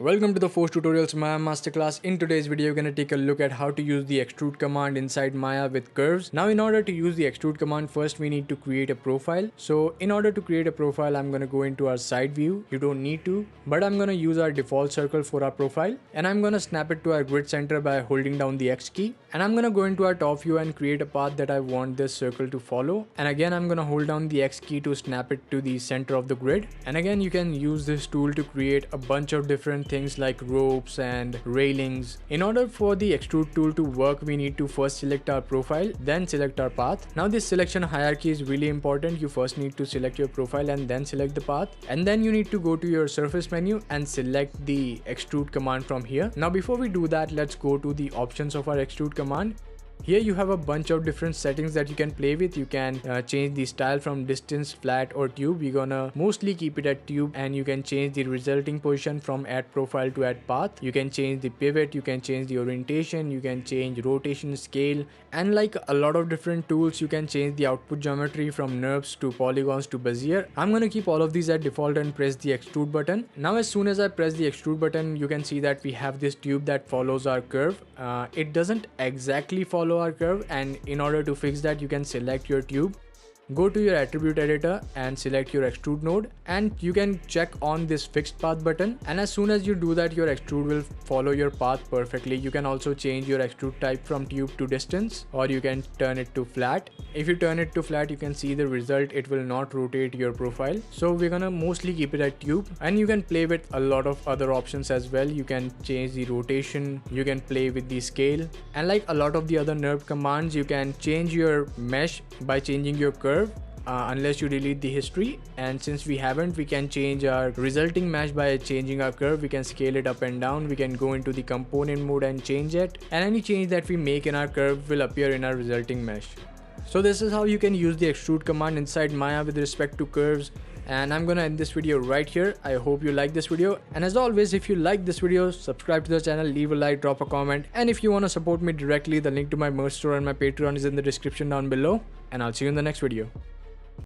Welcome to the Forge Tutorials Maya Masterclass. In today's video, we're going to take a look at how to use the Extrude command inside Maya with curves. Now, in order to use the Extrude command, first we need to create a profile. So in order to create a profile, I'm going to go into our side view. You don't need to, but I'm going to use our default circle for our profile. And I'm going to snap it to our grid center by holding down the X key. And I'm going to go into our top view and create a path that I want this circle to follow. And again, I'm going to hold down the X key to snap it to the center of the grid. And again, you can use this tool to create a bunch of different things like ropes and railings. In order for the extrude tool to work, we need to first select our profile, then select our path. Now this selection hierarchy is really important. You first need to select your profile and then select the path, and then you need to go to your surface menu and select the extrude command from here. Now before we do that, let's go to the options of our extrude command. Here you have a bunch of different settings that you can play with. You can change the style from distance, flat or tube. We're gonna mostly keep it at tube, and you can change the resulting position from add profile to add path. You can change the pivot, you can change the orientation, you can change rotation, scale, and like a lot of different tools, you can change the output geometry from Nurbs to polygons to Bezier. I'm gonna keep all of these at default and press the extrude button. Now as soon as I press the extrude button, you can see that we have this tube that follows our curve. It doesn't exactly follow our curve, and in order to fix that, you can select your tube, go to your attribute editor and select your extrude node, and you can check on this fixed path button, and as soon as you do that, your extrude will follow your path perfectly. You can also change your extrude type from tube to distance, or you can turn it to flat. If you turn it to flat, you can see the result, it will not rotate your profile. So we're gonna mostly keep it at tube, and you can play with a lot of other options as well. You can change the rotation, you can play with the scale, and like a lot of the other Nurb commands, you can change your mesh by changing your curve. Unless you delete the history, and since we haven't, we can change our resulting mesh by changing our curve. We can scale it up and down, we can go into the component mode and change it, and any change that we make in our curve will appear in our resulting mesh. So this is how you can use the extrude command inside Maya with respect to curves, and I'm gonna end this video right here. I hope you like this video, and as always, if you like this video, subscribe to the channel, leave a like, drop a comment, and if you want to support me directly, the link to my merch store and my Patreon is in the description down below, and I'll see you in the next video.